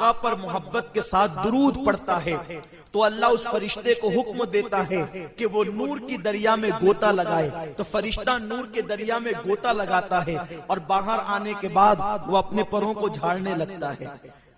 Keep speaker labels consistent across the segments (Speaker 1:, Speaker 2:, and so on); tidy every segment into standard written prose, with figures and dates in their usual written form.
Speaker 1: آقا پر محبت کے ساتھ درود پڑھتا ہے تو اللہ اس فرشتے کو حکم دیتا ہے کہ وہ نور کی دریا میں گوتا لگائے. تو فرشتہ نور کے دریا میں گوتا لگاتا ہے اور باہر آنے کے بعد وہ اپنے پروں کو جھاڑنے لگتا ہے.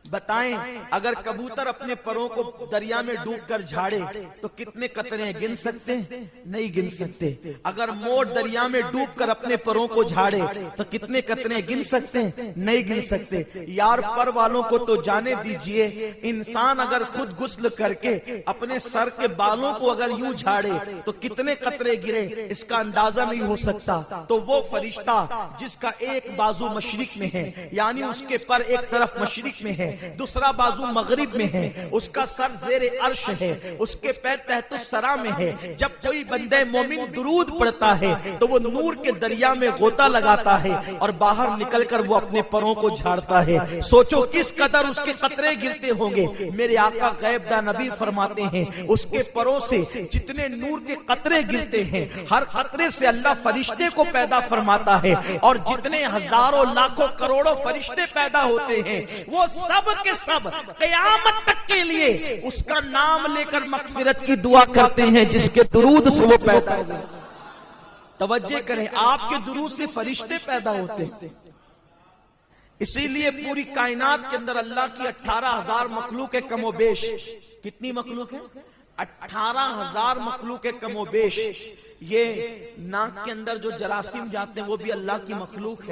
Speaker 1: بتائیں اگر کبوتر اپنے پروں کو دریا میں ڈوب کر جھاڑے تو کتنے قطرے گن سکتے ہیں؟ نہیں گن سکتے. اگر مور دریا میں ڈوب کر اپنے پروں کو جھاڑے تو کتنے قطرے گن سکتے ہیں؟ نہیں گن سکتے. یار پر والوں کو تو جانے دیجئے, انسان اگر خود غسل کر کے اپنے سر کے بالوں کو اگر یوں جھاڑے تو کتنے قطرے گرے اس کا اندازہ نہیں ہو سکتا. تو وہ فرشتہ جس کا ایک بازو مشرق میں ہے, یعنی اس کے پر ایک طرف مشرق میں ہے, دوسرا بازو مغرب میں ہے, اس کا سر زیر عرش ہے, اس کے پیر تحت الثری میں ہے. جب کوئی بندہ مومن درود پڑھتا ہے تو وہ نور کے دریا میں غوطہ لگاتا ہے اور باہر نکل کر وہ اپنے پروں کو جھاڑتا ہے. سوچو کس قدر اس کے قطرے گرتے ہوں گے. میرے آقا غیب دا نبی فرماتے ہیں اس کے پروں سے جتنے نور کے قطرے گرتے ہیں, ہر قطرے سے اللہ فرشتے کو پیدا فرماتا ہے, اور جتنے ہزاروں لاکھوں کروڑوں فرشتے پیدا ہوتے ہیں وہ سب کے سب قیامت تک کے لیے اس کا نام لے کر مغفرت کی دعا کرتے ہیں جس کے درود سے وہ پیدا ہوئے. توجہ کریں, آپ کے درود سے فرشتے پیدا ہوتے ہیں. اسی لیے پوری کائنات کے اندر اللہ کی 18,000 مخلوق ہے کم و بیش. کتنی مخلوق ہے؟ 18,000 مخلوق ہے کم و بیش. یہ ناک کے اندر جو جراثیم جاتے ہیں وہ بھی اللہ کی مخلوق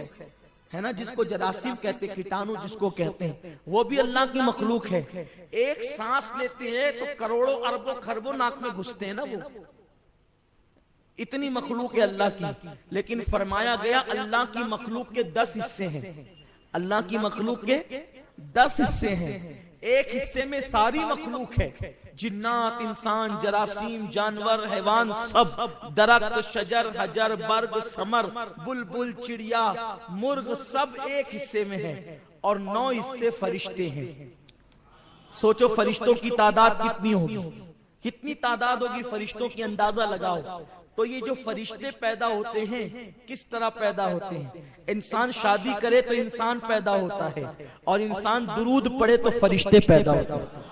Speaker 1: ہے نا, جس کو جراثیم کہتے ہیں, کیٹانو جس کو کہتے ہیں, وہ بھی اللہ کی مخلوق ہے. ایک سانس لیتے ہیں تو کروڑوں اربوں خربوں ناک میں گھستے ہیں نا, وہ اتنی مخلوق ہے اللہ کی. لیکن فرمایا گیا اللہ کی مخلوق کے 10 حصے ہیں. اللہ کی مخلوق کے 10 حصے ہیں. ایک حصے میں ساری مخلوق ہے, جنات, انسان, جراثیم, جانور, حیوان, سب, درخت, شجر, حجر, برگ, ثمر, بلبل, چڑیا, مرغ, سب ایک حصے میں ہیں. اور 9 حصے فرشتے ہیں. سوچو فرشتوں کی تعداد کتنی ہوگی, کتنی تعداد ہوگی فرشتوں کی, اندازہ لگاؤ. تو یہ جو فرشتے پیدا ہوتے ہیں کس طرح پیدا ہوتے ہیں؟ انسان شادی کرے تو انسان پیدا ہوتا ہے, اور انسان درود پڑھے تو فرشتے پیدا ہوتے ہیں.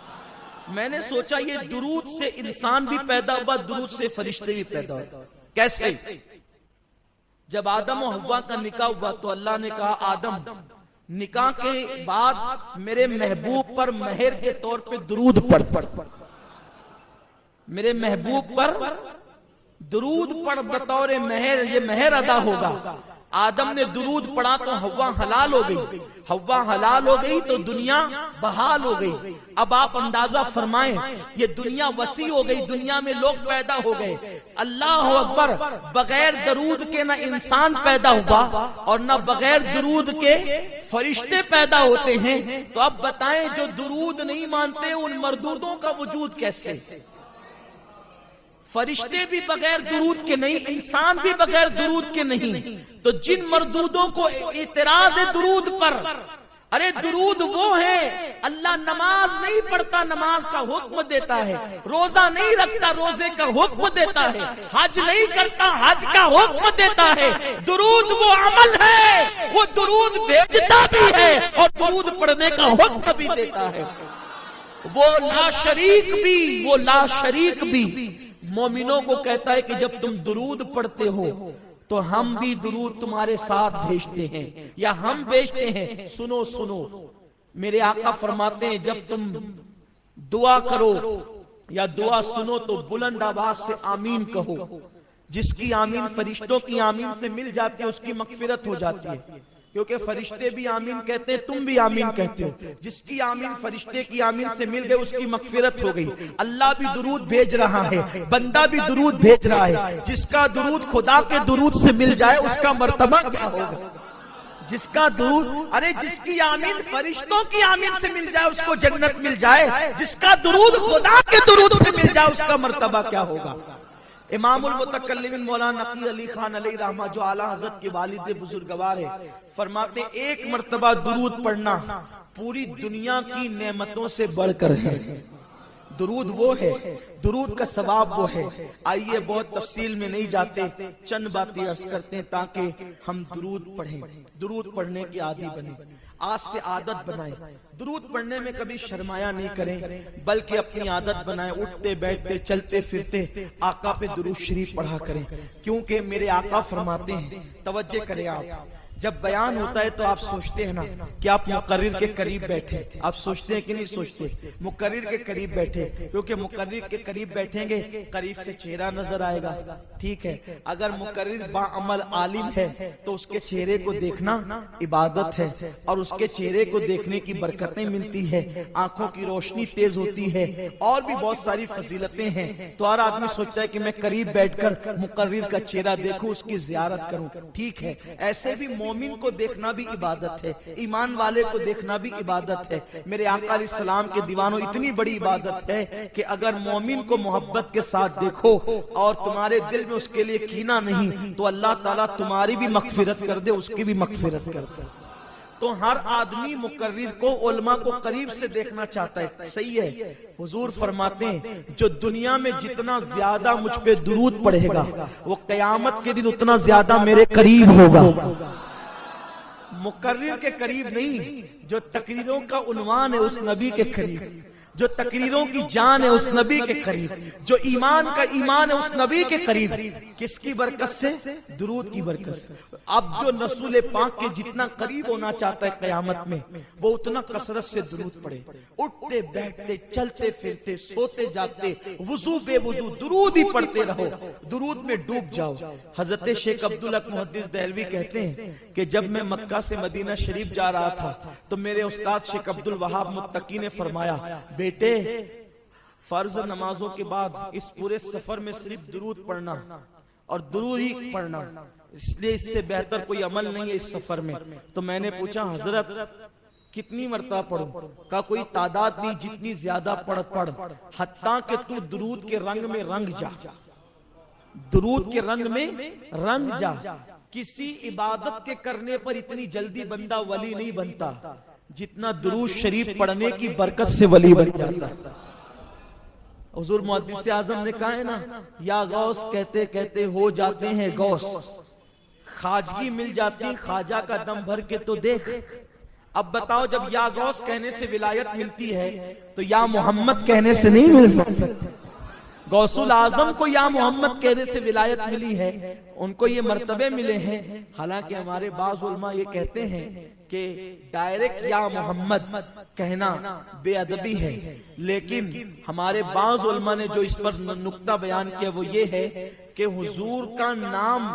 Speaker 1: میں نے سوچا یہ درود سے انسان بھی پیدا ہوا, درود سے فرشتے بھی پیدا ہوئے. کیسے؟ جب آدم و حوا کا نکاح ہوا تو اللہ نے کہا آدم نکاح کے بعد میرے محبوب پر مہر کے طور پہ درود پڑھ. میرے محبوب پر درود پڑھ بطور مہر, یہ مہر ادا ہوگا. آدم نے درود پڑھا تو حوا حلال ہو گئی. حوا حلال ہو گئی تو دنیا بحال ہو گئی. اب آپ اندازہ فرمائیں, یہ دنیا وسیع ہو گئی, دنیا میں لوگ پیدا ہو گئے. اللہ اکبر, بغیر درود کے نہ انسان پیدا ہوا اور نہ بغیر درود کے فرشتے پیدا ہوتے ہیں. تو اب بتائیں جو درود نہیں مانتے ان مردودوں کا وجود کیسے؟ فرشتے بھی بغیر درود کے نہیں, انسان بھی بغیر درود کے نہیں. تو جن مردودوں کو اعتراض ہے درود پر, ارے درود وہ ہے, اللہ نماز نہیں پڑھتا نماز کا حکم دیتا ہے, روزہ نہیں رکھتا روزے کا حکم دیتا ہے, حج نہیں کرتا حج کا حکم دیتا ہے. درود وہ عمل ہے, وہ درود بھیجتا بھی ہے اور درود پڑھنے کا حکم بھی دیتا ہے. وہ لا شریک بھی, وہ لا شریک بھی مومنوں کو کہتا ہے کہ جب تم درود پڑھتے ہو تو ہم بھی درود تمہارے ساتھ بھیجتے ہیں, یا ہم بھیجتے ہیں. سنو سنو, میرے آقا فرماتے ہیں جب تم دعا کرو یا دعا سنو تو بلند آواز سے آمین کہو. جس کی آمین فرشتوں کی آمین سے مل جاتی ہے اس کی مغفرت ہو جاتی ہے, کیونکہ فرشتے بھی آمین کہتے ہیں, تم بھی آمین کہتے ہو. جس کی آمین فرشتے کی آمین سے مل گئے اس کی مغفرت ہو گئی. اللہ بھی درود بھیج رہا ہے, بندہ بھی درود بھیج رہا ہے. جس کا درود خدا کے درود سے مل جائے اس کا مرتبہ کیا ہوگا؟ جس کا درود, ارے جس کی آمین فرشتوں کی آمین سے مل جائے اس کو جنت مل جائے, جس کا درود خدا کے درود سے مل جائے اس کا مرتبہ کیا ہوگا؟ امام المتکلمین مولانا نقی علی خان علیہ رحمہ جو اعلیٰ حضرت کے والد بزرگوار ہے, فرماتے ہیں ایک مرتبہ درود پڑھنا پوری دنیا کی نعمتوں سے بڑھ کر ہے. درود وہ ہے، درود کا ثواب وہ ہے۔ آئیے بہت تفصیل میں نہیں جاتے، چند باتیں عرض کرتے ہیں تاکہ ہم درود پڑھیں، درود پڑھنے کی عادی بنیں، آج سے عادت بنائیں۔ درود پڑھنے میں کبھی شرمایا نہیں کریں، بلکہ اپنی عادت بنائیں، اٹھتے بیٹھتے چلتے پھرتے آقا پہ درود شریف پڑھا کریں، کیونکہ میرے آقا فرماتے ہیں، توجہ کریں آپ، جب بیان ہوتا ہے تو آپ سوچتے ہیں نا کہ آپ مقرر کے قریب بیٹھے، آپ سوچتے ہیں کہ نہیں سوچتے؟ مقرر کے قریب بیٹھے، کیونکہ مقرر کے قریب بیٹھیں گے قریب سے چہرہ نظر آئے گا، ٹھیک ہے؟ اگر مقرر باعمل عالم ہے تو اس کے چہرے کو دیکھنا عبادت ہے، اور اس کے چہرے کو دیکھنے کی برکتیں ملتی ہے، آنکھوں کی روشنی تیز ہوتی ہے، اور بھی بہت ساری فضیلتیں ہیں۔ تو ہر آدمی سوچتا ہے کہ میں قریب بیٹھ کر مقرر کا چہرہ دیکھوں، اس کی زیارت کروں، ٹھیک ہے؟ ایسے بھی مومن کو دیکھنا بھی عبادت ہے، ایمان والے کو دیکھنا بھی عبادت ہے۔ میرے آقا علیہ السلام کے دیوانوں، اتنی بڑی عبادت ہے کہ اگر مومن کو محبت کے ساتھ دیکھو اور تمہارے دل میں اس کے لیے کینہ نہیں تو اللہ تعالیٰ تمہاری بھی مغفرت کر دے، اس کی بھی مغفرت کر دے۔ تو ہر آدمی مقرر کو، علماء کو قریب سے دیکھنا چاہتا ہے، صحیح ہے؟ حضور فرماتے ہیں جو دنیا میں جتنا زیادہ مجھ پہ درود پڑھے گا وہ قیامت کے دن اتنا زیادہ میرے قریب ہوگا۔ مقرر کے قریب نہیں، جو تقریروں کا عنوان ہے اس نبی کے قریب، جو تقریروں کی جان ہے اس نبی کے قریب، جو ایمان کا ایمان ہے اس نبی کے قریب۔ کس کی برکت سے؟ درود کی برکت سے۔ اب جو رسول پاک کے جتنا قریب ہونا چاہتا ہے قیامت میں، وہ اتنا کثرت سے درود پڑھے، اٹھتے بیٹھتے چلتے پھرتے سوتے جاگتے وضو بے وضو درود ہی پڑھتے رہو، درود میں ڈوب جاؤ۔ حضرت شیخ عبدالحق محدث دہلوی کہتے ہیں کہ جب میں مکہ سے مدینہ شریف جا رہا تھا تو میرے استاد شیخ عبدالوہاب متقی نے فرمایا، بیٹے فرض نمازوں کے بعد اس پورے سفر میں صرف درود پڑھنا اور درود ہی پڑھنا، اس لیے اس سے بہتر کوئی عمل نہیں ہے اس سفر میں۔ تو میں نے پوچھا حضرت کتنی مرتبہ پڑھوں؟ کہا کوئی تعداد نہیں، جتنی زیادہ پڑھ، حتیٰ کہ تو درود کے رنگ میں رنگ جا، درود کے رنگ میں رنگ جا۔ کسی عبادت کے کرنے پر اتنی جلدی بندہ ولی نہیں بنتا جتنا درود شریف پڑھنے کی برکت سے ولی بن جاتا ہے۔ حضور محدث اعظم نے کہا ہے نا، یا غوث کہتے کہتے ہو جاتے ہیں غوث، خواجگی مل جاتی خواجہ کا دم بھر کے تو دیکھ۔ اب بتاؤ جب یا غوث کہنے سے ولایت ملتی ہے تو یا محمد کہنے سے نہیں مل سکتی۔ غوث العظم کو یا محمد کہنے سے ولایت ملی ہے، ان کو یہ مرتبے ملے ہیں۔ حالانکہ ہمارے بعض علماء یہ کہتے ہیں کہ ڈائریکٹ یا محمد کہنا بے ادبی ہے، لیکن ہمارے بعض علماء نے جو اس پر نقطہ بیان کیا وہ یہ ہے کہ حضور کا نام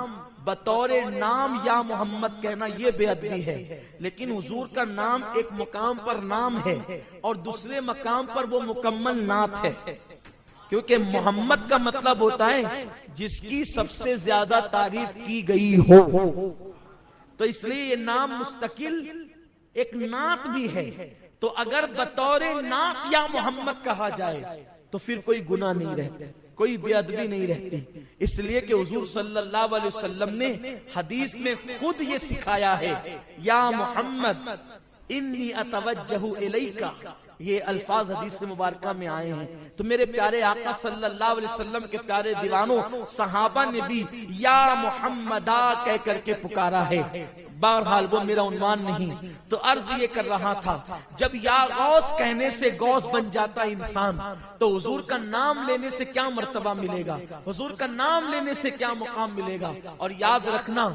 Speaker 1: بطور نام یا محمد کہنا یہ بے ادبی ہے، لیکن حضور کا نام ایک مقام پر نام ہے اور دوسرے مقام پر وہ مکمل نعت ہے، کیونکہ محمد کا مطلب ہوتا ہے جس کی سب سے زیادہ تعریف کی گئی ہو، تو اس لیے یہ نام مستقل ایک نعت بھی ہے۔ تو اگر بطور نعت یا محمد کہا جائے تو پھر کوئی گناہ نہیں رہتا، کوئی بے ادبی نہیں رہتی، اس لیے کہ حضور صلی اللہ علیہ وسلم نے حدیث میں خود یہ سکھایا ہے، یا محمد انی اتوجہ الیکا، یہ الفاظ حدیث مبارکہ میں آئے ہیں۔ تو میرے پیارے آقا صلی اللہ علیہ وسلم کے پیارے دیوانوں، صحابہ نے بھی یا محمدہ کہہ کر کے پکارا ہے۔ بہرحال وہ میرا عنوان نہیں، تو عرض یہ کر رہا تھا جب یا غوث کہنے سے غوث بن جاتا انسان تو حضور کا نام لینے سے کیا مرتبہ ملے گا، حضور کا نام لینے سے کیا مقام ملے گا۔ اور یاد رکھنا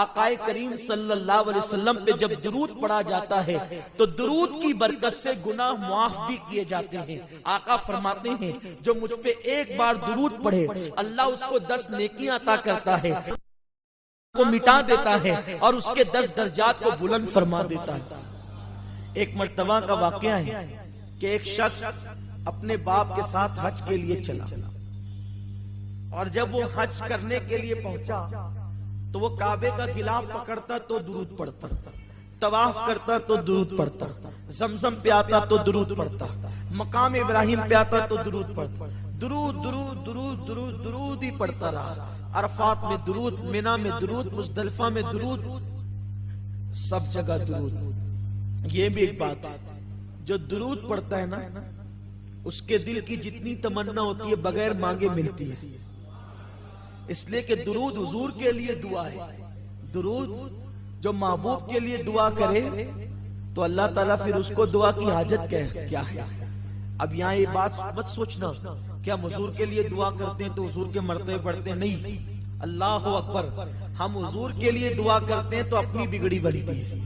Speaker 1: آقا کریم صلی اللہ علیہ وسلم پہ جب درود پڑھا جاتا ہے تو درود کی برکت سے گناہ معاف بھی کیے جاتے ہیں۔ آقا فرماتے ہیں جو مجھ پہ ایک بار درود پڑھے اللہ اس کو 10 نیکیاں عطا کرتا ہے، کو مٹا دیتا ہے اور اس کے 10 درجات کو بلند فرما دیتا ہے۔ ایک مرتبہ کا واقعہ ہے کہ ایک شخص اپنے باپ کے ساتھ حج کے لیے چلا، اور جب وہ حج کرنے کے لیے پہنچا تو وہ کعبے کا غلاف پکڑتا تو درود پڑھتا، طواف کرتا تو درود پڑھتا، زمزم پہ آتا تو درود پڑھتا، مقام ابراہیم پہ آتا تو درود پڑھتا، درود درود درود درود درود ہی پڑھتا رہا۔ عرفات میں درود، منی میں درود، مزدلفہ میں درود، سب جگہ درود۔ یہ بھی ایک بات ہے، جو درود پڑھتا ہے نا اس کے دل کی جتنی تمنا ہوتی ہے بغیر مانگے ملتی ہے، اس لیے کہ درود حضور کے لیے دعا ہے. درود جو محبوب کے لیے دعا کرے تو اللہ تعالیٰ پھر اس کو دعا کی حاجت کیا ہے. اب یہاں یہ بات مت سوچنا کہ ہم حضور کے لیے دعا کرتے ہیں تو حضور کے مرتبے پڑھتے ہیں، نہیں. اللہ اکبر، ہم حضور کے لیے دعا کرتے ہیں تو اپنی بگڑی بنتی ہے.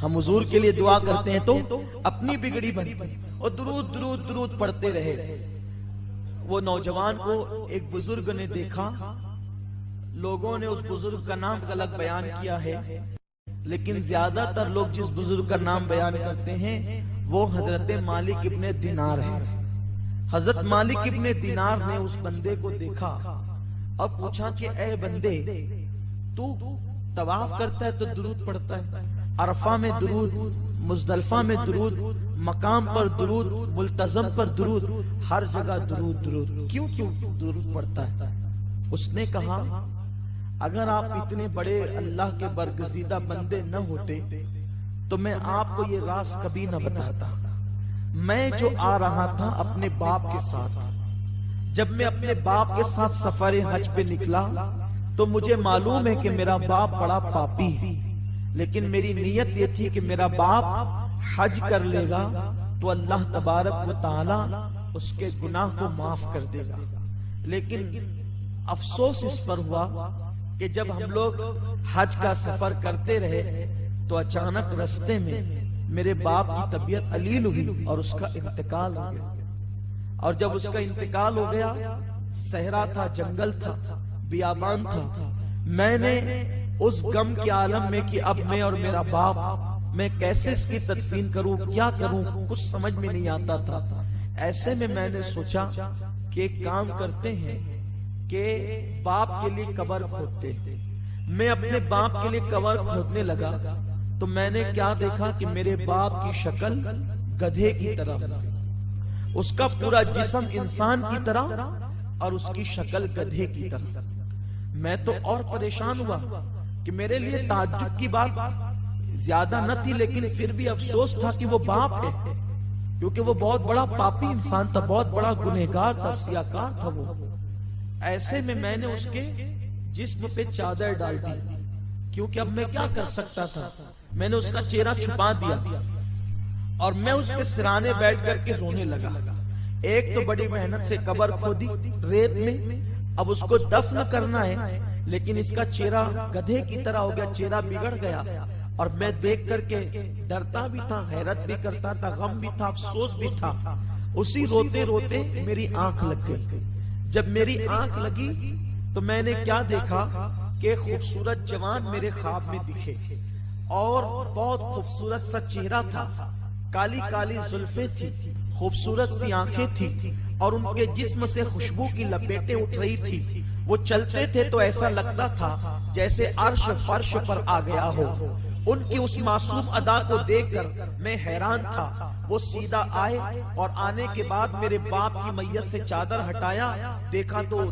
Speaker 1: ہم حضور کے لیے دعا کرتے ہیں تو اپنی بگڑی بنتی ہے. اور درود درود درود پڑھتے رہے. وہ نوجوان کو ایک بزرگ نے دیکھا، لوگوں نے اس بزرگ کا نام غلط بیان کیا ہے، لیکن زیادہ تر لوگ جس بزرگ کا نام بیان کرتے ہیں وہ حضرت مالک ابن دینار ہے. حضرت مالک ابن دینار نے اس بندے کو دیکھا اور پوچھا کہ اے بندے، تو طواف کرتا ہے تو درود پڑھتا ہے، عرفہ میں درود، مزدلفہ میں درود، مقام پر درود، ملتزم پر درود، ہر جگہ درود درود، کیوں درود پڑھتا ہے؟ اس نے کہا اگر آپ اتنے بڑے اللہ کے برگزیدہ بندے نہ ہوتے تو میں آپ کو یہ راز کبھی نہ بتاتا. میں جو آ رہا تھا اپنے باپ کے ساتھ، جب میں اپنے باپ کے ساتھ سفر حج پہ نکلا تو مجھے معلوم ہے کہ میرا باپ بڑا پاپی ہے، لیکن میری نیت یہ تھی کہ میرا باپ حج کر لے گا تو اللہ تبارک و تعالی اس کے گناہ کو معاف کر دے گا. لیکن افسوس اس پر ہوا کہ جب ہم لوگ حج کا سفر کرتے رہے تو اچانک رستے میں میرے باپ کی طبیعت علیل ہوئی اور اس کا انتقال ہو گیا. اور جب اس کا انتقال ہو گیا، صحرا تھا، جنگل تھا، بیابان تھا، میں نے اس غم کے عالم میں کہ اب میں اور میرا باپ، میں کیسے اس کی تدفین کروں، کیا کروں، کچھ سمجھ میں نہیں آتا تھا. ایسے میں نے سوچا کہ ایک کام کرتے ہیں کہ باپ کے لیے قبر کھودتے ہیں. میں اپنے باپ کے لیے قبر کھودنے لگا تو میں نے کیا دیکھا کہ میرے باپ کی شکل گدھے کی طرح، اس کا پورا جسم انسان کی طرح اور اس کی شکل گدھے کی طرح. میں تو اور پریشان ہوا کہ میرے لیے تعجب کی بات زیادہ نہ تھی، لیکن پھر بھی افسوس تھا کہ وہ باپ ہے، کیونکہ وہ بہت بڑا پاپی انسان تھا، بہت بڑا گنہگار تھا، سیاکار تھا وہ. ایسے میں نے اس کے جسم پہ چادر ڈال دی، کیونکہ اب میں کیا کر سکتا تھا. میں نے اس کا چہرہ چھپا دیا اور میں اس کے سرانے بیٹھ کر کے رونے لگا. ایک تو بڑی محنت سے قبر کھودی ریت میں، اب اس کو دفن کرنا ہے، لیکن اس کا چہرہ گدھے کی طرح ہو گیا، چہرہ بگڑ گیا. اور میں دیکھ کر کے ڈرتا بھی تھا، حیرت بھی کرتا تھا، غم بھی تھا، افسوس بھی تھا. اسی روتے روتے میری آنکھ لگ گئی. جب میری آنکھ لگی تو میں نے کیا دیکھا کہ خوبصورت جوان میرے خواب میں دکھے اور بہت خوبصورت سا چہرہ تھا، کالی کالی زلفیں تھی، خوبصورت سی آنکھیں تھی اور ان کے جسم سے خوشبو کی لپیٹیں اٹھ رہی تھی. وہ چلتے تھے تو ایسا لگتا تھا جیسے عرش فرش پر آ گیا ہو. ان کی اس معصوم ادا کو دیکھ کر میں حیران تھا. وہ سیدھا آئے اور آنے کے بعد میرے باپ کی میت سے چادر ہٹایا، دیکھا تو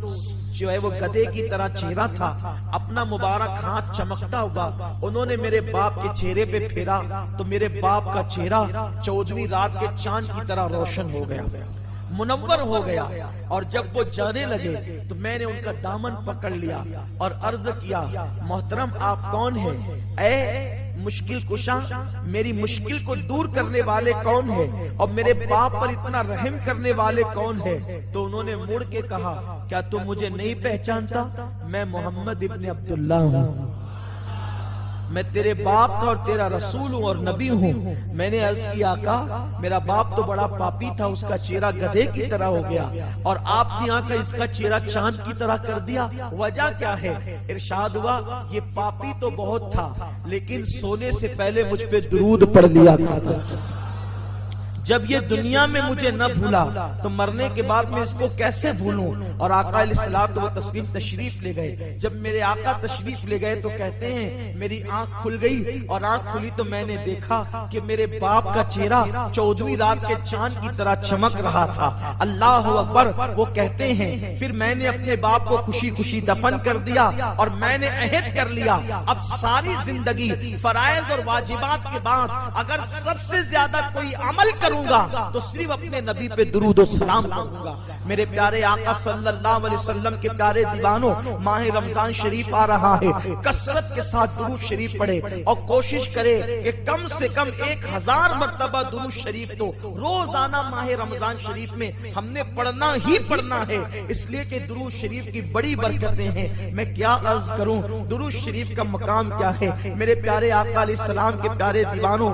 Speaker 1: جو ہے وہ گدھے کی طرح چہرہ تھا، اپنا مبارک ہاتھ چمکتا ہوا انہوں نے میرے باپ کے چہرے پہ پھیرا تو میرے باپ کا چہرہ 14ویں رات کے چاند کی طرح روشن ہو گیا، منور ہو گیا. اور جب وہ جانے لگے تو میں نے ان کا دامن پکڑ لیا اور عرض کیا، محترم آپ کون ہیں؟ اے مشکل کشا، میری مشکل کو دور کرنے والے کون ہیں اور میرے باپ پر اتنا رحم کرنے والے کون ہیں؟ تو انہوں نے مڑ کے کہا، کیا تم مجھے نہیں پہچانتا؟ میں محمد ابن عبداللہ ہوں، میں تیرے باپ کا اور تیرا رسول ہوں اور نبی ہوں. میں نے عرض کیا، آقا میرا باپ تو بڑا پاپی تھا، اس کا چہرہ گدھے کی طرح ہو گیا اور آپ نے آ کر اس کا چہرہ چاند کی طرح کر دیا، وجہ کیا ہے؟ ارشاد ہوا، یہ پاپی تو بہت تھا لیکن سونے سے پہلے مجھ پہ درود پڑھ لیا کرتا تھا. جب یہ دنیا میں مجھے نہ بھولا تو مرنے کے بعد میں اس کو کیسے بھولوں؟ اور آقا علیہ الصلوۃ والتسلیم تشریف لے گئے. جب میرے آقا تشریف لے گئے تو کہتے ہیں میری آنکھ کھل گئی اور آنکھ کھلی تو میں نے دیکھا کہ میرے باپ کا چہرہ 14ویں رات کے چاند کی طرح چمک رہا تھا. اللہ اکبر. وہ کہتے ہیں پھر میں نے اپنے باپ کو خوشی خوشی دفن کر دیا اور میں نے عہد کر لیا اب ساری زندگی فرائض اور واجبات کے بعد اگر سب سے زیادہ کوئی عمل کروں کروں گا تو صرف اپنے نبی پہ درود و سلام کروں گا۔ میرے پیارے آقا صلی اللہ علیہ وسلم کے پیارے دیوانوں، ماہ رمضان شریف آ رہا ہے، کثرت کے ساتھ درود شریف پڑھے اور کوشش کرے کہ کم سے کم 1000 مرتبہ درود شریف تو روزانہ ماہ رمضان شریف میں ہم نے پڑھنا ہی پڑھنا ہے، اس لیے کہ درود شریف کی بڑی برکتیں ہیں۔ میں کیا عرض کروں، درود شریف کا مقام کیا ہے۔ میرے پیارے آقا علیہ السلام کے پیارے دیوانوں،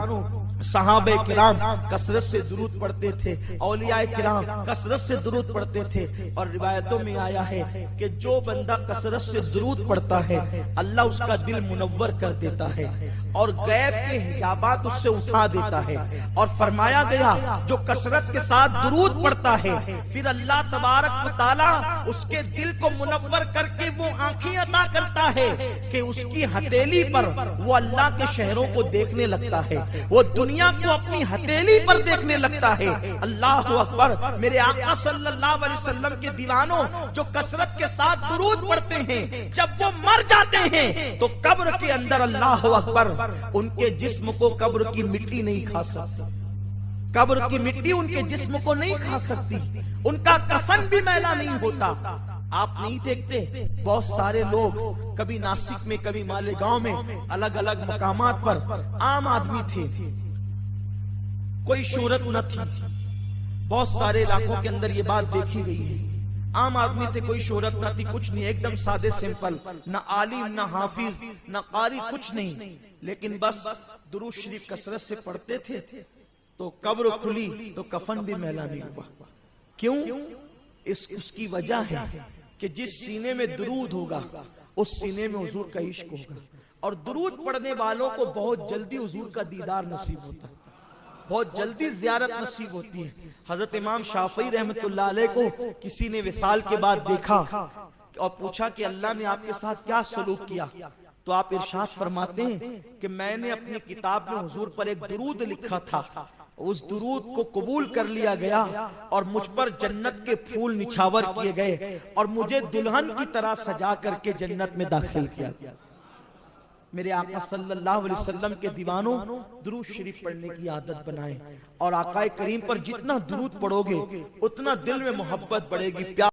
Speaker 1: صحابہ کرام کثرت سے درود پڑھتے تھے، اولیاء کرام کثرت سے درود پڑھتے تھے، اور روایتوں میں آیا ہے کہ جو بندہ کثرت سے درود پڑھتا ہے اللہ اس کا دل منور کر دیتا ہے اور غیب کے حجابات اس سے اٹھا دیتا ہے، اور فرمایا گیا جو کثرت کے ساتھ درود پڑھتا ہے پھر اللہ تبارک و تعالی اس کے دل کو منور کر کے وہ آنکھیں عطا کرتا ہے کہ اس کی ہتھیلی پر وہ اللہ کے شہروں کو دیکھنے لگتا ہے، وہ دنیا کو اپنی ہتھیلی پر دیکھنے لگتا ہے۔ اللہ اکبر۔ میرے آقا صلی اللہ علیہ وسلم کے دیوانوں، جو کثرت کے ساتھ درود پڑھتے ہیں جب وہ مر جاتے ہیں تو قبر کے اندر اللہ اکبر ان کے جسم کو قبر کی مٹی نہیں کھا سکتی، قبر کی مٹی ان کے جسم کو نہیں کھا سکتی، ان کا کفن بھی میلا نہیں ہوتا۔ آپ نہیں دیکھتے بہت سارے لوگ کبھی ناسک میں کبھی مالیگاؤں میں الگ الگ مقامات پر عام آدمی تھے، کوئی شہرت نہ تھی، بہت سارے علاقوں کے اندر یہ بات دیکھی گئی ہے، عام آدمی تھے، کوئی شہرت نہ تھی، کچھ نہیں، ایک دم سادے سمپل، نہ عالم نہ حافظ نہ قاری، کچھ نہیں، لیکن بس درود شریف کثرت سے پڑھتے تھے تو قبر کھلی تو کفن بھی میلا نہیں ہوا۔ کیوں؟ اس کی وجہ ہے کہ جس سینے میں درود ہوگا اس سینے میں حضور کا عشق ہوگا، اور درود پڑھنے والوں کو بہت جلدی حضور کا دیدار نصیب ہوتا ہے، بہت جلدی زیارت نصیب ہوتی ہے۔ حضرت امام شافعی رحمت اللہ علیہ کو کسی نے وصال کے بعد دیکھا اور پوچھا کہ اللہ نے آپ کے ساتھ کیا سلوک کیا، تو آپ ارشاد فرماتے ہیں کہ میں نے اپنی کتاب میں حضور پر ایک درود لکھا تھا، اس درود کو قبول کر لیا گیا اور مجھ پر جنت کے پھول نچھاور کیے گئے اور مجھے دلہن کی طرح سجا کر کے جنت میں داخل کیا گیا۔ میرے آقا صلی اللہ علیہ وسلم کے دیوانوں، درود شریف پڑھنے کی عادت بنائیں، اور آقا کریم پر جتنا درود پڑھو گے اتنا دل میں محبت بڑھے گی، پیار